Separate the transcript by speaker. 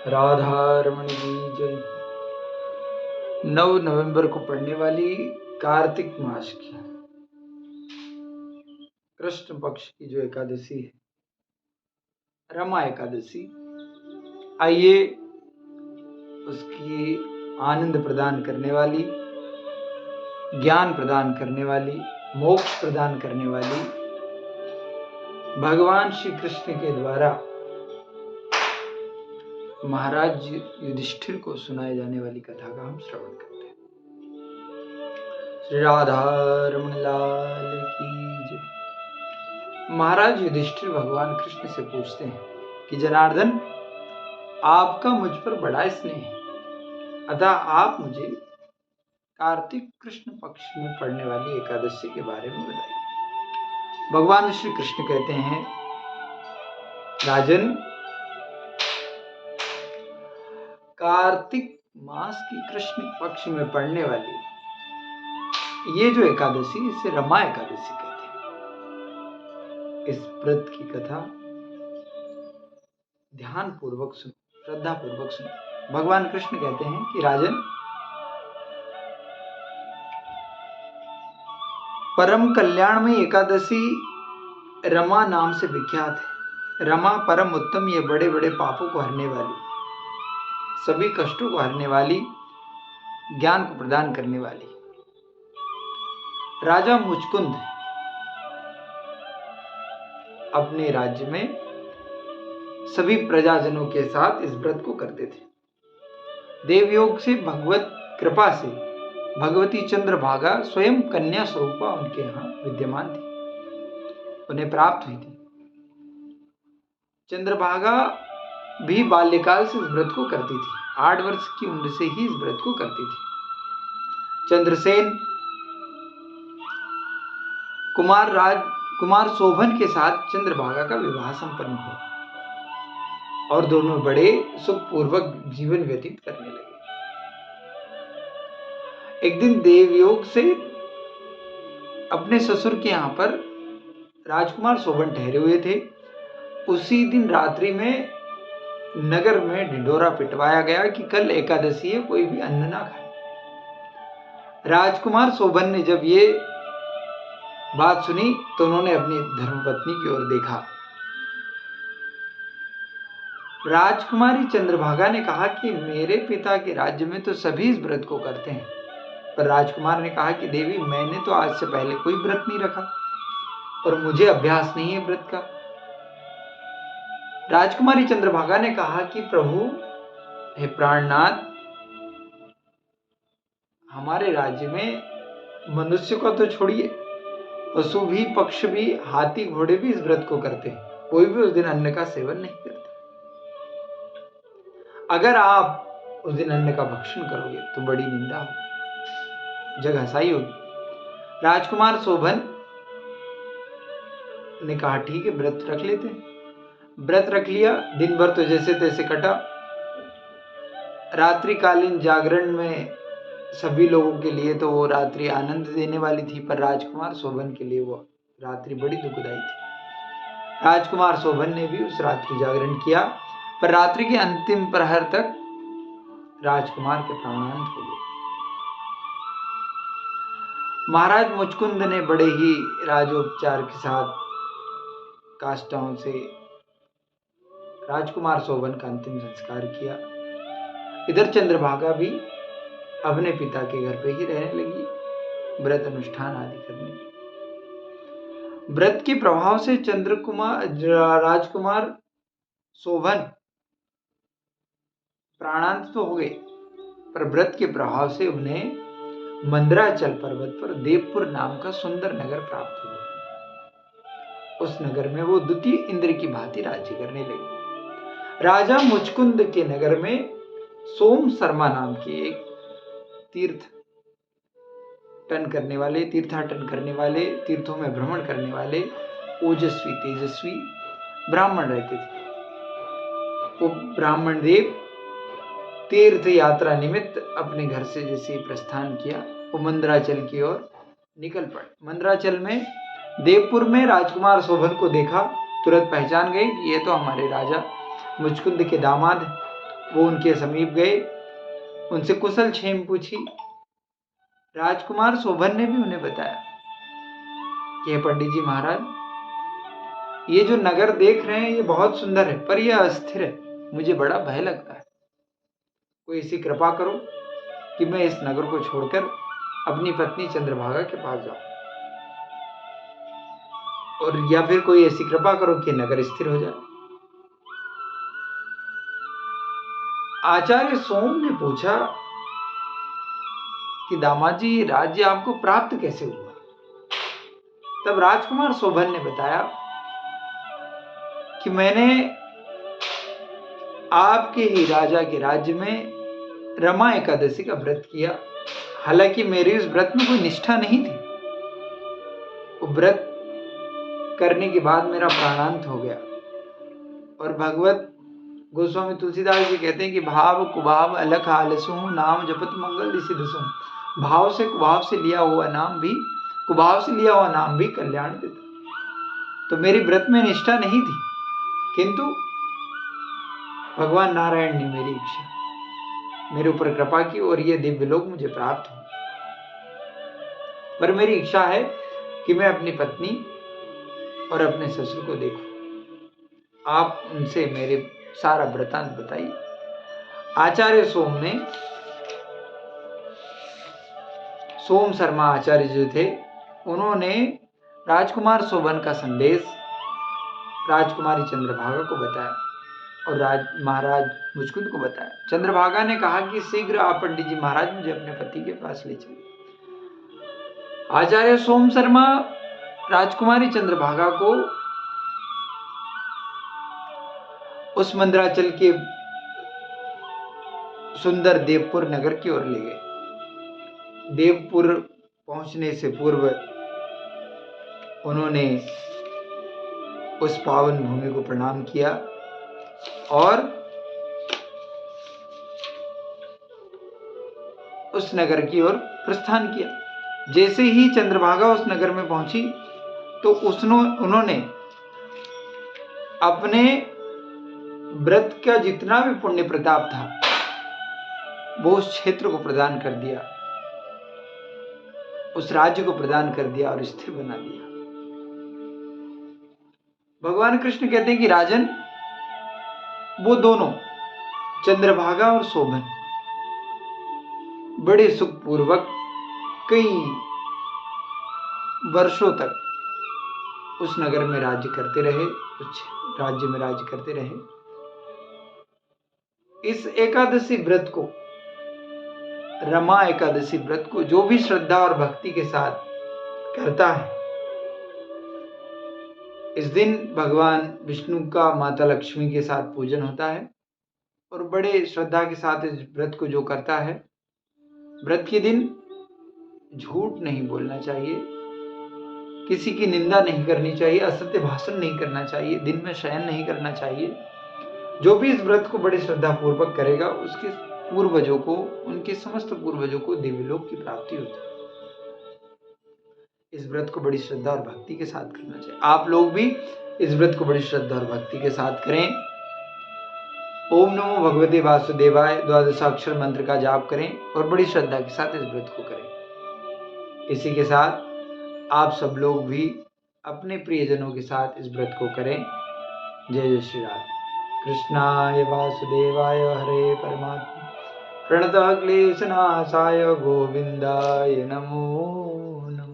Speaker 1: राधा रमण की जय। 9 नवंबर को पड़ने वाली कार्तिक मास की कृष्ण पक्ष की जो एकादशी है, रमा एकादशी, आइए उसकी आनंद प्रदान करने वाली, ज्ञान प्रदान करने वाली, मोक्ष प्रदान करने वाली भगवान श्री कृष्ण के द्वारा महाराज युधिष्ठिर को सुनाए जाने वाली कथा का हम श्रवण करते हैं। श्री राधा रमण लाल की जय। महाराज युधिष्ठिर भगवान कृष्ण से पूछते हैं कि जनार्दन, आपका मुझ पर बड़ा स्नेह है, अतः आप मुझे कार्तिक कृष्ण पक्ष में पड़ने वाली एकादशी के बारे में बताइए। भगवान श्री कृष्ण कहते हैं, राजन, कार्तिक मास की कृष्ण पक्ष में पड़ने वाली ये जो एकादशी, इसे रमा एकादशी कहते हैं। इस व्रत की कथा ध्यान पूर्वक सुनो, श्रद्धा पूर्वक सुनो। भगवान कृष्ण कहते हैं कि राजन, परम कल्याणमयी एकादशी रमा नाम से विख्यात है। रमा परम उत्तम, ये बड़े बड़े पापों को हरने वाली, सभी कष्टों को हरने वाली, ज्ञान को प्रदान करने वाली। राजा मुचकुंद अपने राज्य में सभी प्रजाजनों के साथ इस व्रत को करते थे। देवयोग से भगवत कृपा से भगवती चंद्रभागा स्वयं कन्या स्वरूपा उनके यहाँ विद्यमान थी, उन्हें प्राप्त हुई थी। चंद्रभागा भी बाल्यकाल से इस व्रत को करती थी, 8 वर्ष की उम्र से ही इस व्रत को करती थी। चंद्रसेन कुमार शोभन के साथ चंद्रभागा का विवाह संपन्न हुआ और दोनों बड़े सुखपूर्वक जीवन व्यतीत करने लगे। एक दिन देवयोग से अपने ससुर के यहाँ पर राजकुमार शोभन ठहरे हुए थे। उसी दिन रात्रि में नगर में ढिंढोरा पिटवाया गया कि कल एकादशी है, कोई भी अन्न ना खाए। राजकुमार शोभन ने जब ये बात सुनी तो उन्होंने अपनी धर्मपत्नी की ओर देखा। राजकुमारी चंद्रभागा ने कहा कि मेरे पिता के राज्य में तो सभी इस व्रत को करते हैं, पर राजकुमार ने कहा कि देवी, मैंने तो आज से पहले कोई व्रत नहीं रखा और मुझे अभ्यास नहीं है व्रत का। राजकुमारी चंद्रभागा ने कहा कि प्रभु, हे प्राणनाथ, हमारे राज्य में मनुष्य को तो छोड़िए, पशु भी, पक्ष भी, हाथी घोड़े भी इस व्रत को करते हैं, कोई भी उस दिन अन्न का सेवन नहीं करते। अगर आप उस दिन अन्न का भक्षण करोगे तो बड़ी निंदा होगी, जग हंसाई होगी। राजकुमार शोभन ने कहा, ठीक है, व्रत रख लेते हैं। व्रत रख लिया। दिन भर तो जैसे तैसे कटा। रात्रिकालीन जागरण में सभी लोगों के लिए तो वो रात्रि आनंद देने वाली थी, पर राजकुमार शोभन के लिए वो रात्रि बड़ी दुखदायी थी। राजकुमार शोभन ने भी उस रात्रि जागरण किया, पर रात्रि के अंतिम प्रहर तक राजकुमार के प्राणांत हो गए। महाराज मुचकुंद ने बड़े ही राजोपचार के साथ काष्ठाओं से राजकुमार शोभन का अंतिम संस्कार किया। इधर चंद्रभागा भी अपने पिता के घर पे ही रहने लगी, व्रत अनुष्ठान आदि करने लगी। व्रत के प्रभाव से राजकुमार शोभन प्राणांत तो हो गए, पर व्रत के प्रभाव से उन्हें मंदराचल पर्वत पर देवपुर नाम का सुंदर नगर प्राप्त हुआ। उस नगर में वो द्वितीय इंद्र की भांति राज्य करने लगे। राजा मुचकुंद के नगर में सोम शर्मा नाम के एक तीर्थाटन करने वाले, तीर्थों में भ्रमण करने वाले ओजस्वी तेजस्वी ब्राह्मण रहते थे। वो ब्राह्मण देव तीर्थ यात्रा निमित्त अपने घर से जैसे प्रस्थान किया, वो मंदराचल की ओर निकल पड़े। मंदराचल में देवपुर में राजकुमार शोभन को देखा, तुरंत पहचान गए कि ये तो हमारे राजा मुचकुंद के दामाद हैं। वो उनके समीप गए, उनसे कुशल क्षेम पूछी। राजकुमार शोभन ने भी उन्हें बताया कि हे पंडित जी महाराज, ये जो नगर देख रहे हैं ये बहुत सुंदर है, पर यह अस्थिर है, मुझे बड़ा भय लगता है। कोई ऐसी कृपा करो कि मैं इस नगर को छोड़कर अपनी पत्नी चंद्रभागा के पास जाऊं, और या फिर कोई ऐसी कृपा करो कि नगर स्थिर हो जाए। आचार्य सोम ने पूछा कि दामाद जी, राज्य आपको प्राप्त कैसे हुआ? तब राजकुमार शोभन ने बताया कि मैंने आपके ही राजा के राज्य में रमा एकादशी का व्रत किया। हालांकि मेरी उस व्रत में कोई निष्ठा नहीं थी। वो व्रत करने के बाद मेरा प्राणांत हो गया। और भगवत गोस्वामी तुलसीदास जी कहते हैं कि भाव कुभाव अलख आलसु नाम जपत मंगल सिद्धसु। भाव से कुभाव से लिया हुआ नाम भी, कुभाव से लिया हुआ नाम भी कल्याण देता। तो मेरी व्रत में निष्ठा नहीं थी, किंतु भगवान नारायण ने मेरी इच्छा, मेरे ऊपर कृपा की और ये दिव्य लोक मुझे प्राप्त हो। पर मेरी इच्छा है कि मैं अपनी पत्नी और अपने ससुर को देखूं। आप उनसे मेरे सारा वृतांत बताइए। आचार्य सोम ने, सोम शर्मा आचार्य जो थे, उन्होंने राजकुमार शोभन का संदेश राजकुमारी चंद्रभागा को बताया और महाराज मुचकुंद को बताया। चंद्रभागा ने कहा कि शीघ्र आप पंडित जी महाराज मुझे अपने पति के पास ले चलिए। आचार्य सोम शर्मा राजकुमारी चंद्रभागा को उस मंदराचल के सुंदर देवपुर नगर की ओर ले गए। देवपुर पहुंचने से पूर्व उन्होंने उस पावन भूमि को प्रणाम किया और उस नगर की ओर प्रस्थान किया। जैसे ही चंद्रभागा उस नगर में पहुंची तो उन्होंने अपने व्रत का जितना भी पुण्य प्रताप था वो उस क्षेत्र को प्रदान कर दिया, उस राज्य को प्रदान कर दिया और स्थिर बना दिया। भगवान कृष्ण कहते हैं कि राजन, वो दोनों चंद्रभागा और शोभन बड़े सुखपूर्वक कई वर्षों तक उस नगर में राज्य करते रहे, उस राज्य में राज्य करते रहे। इस एकादशी व्रत को, रमा एकादशी व्रत को जो भी श्रद्धा और भक्ति के साथ करता है, इस दिन भगवान विष्णु का माता लक्ष्मी के साथ पूजन होता है। और बड़े श्रद्धा के साथ इस व्रत को जो करता है, व्रत के दिन झूठ नहीं बोलना चाहिए, किसी की निंदा नहीं करनी चाहिए, असत्य भाषण नहीं करना चाहिए, दिन में शयन नहीं करना चाहिए। जो भी इस व्रत को बड़ी श्रद्धा पूर्वक करेगा उसके पूर्वजों को, उनके समस्त पूर्वजों को दिव्यलोक की प्राप्ति होती है। इस व्रत को बड़ी श्रद्धा और भक्ति के साथ करना चाहिए। आप लोग भी इस व्रत को बड़ी श्रद्धा और भक्ति के साथ करें। ओम नमो भगवते वासुदेवाय द्वादशाक्षर मंत्र का जाप करें और बड़ी श्रद्धा के साथ इस व्रत को करें। इसी के साथ आप सब लोग भी अपने प्रियजनों के साथ इस व्रत को करें। जय जय श्री राम। कृष्णाय वासुदेवाय हरे परमात्मा प्रणतः क्लेशनाशाय गोविंदाय नमो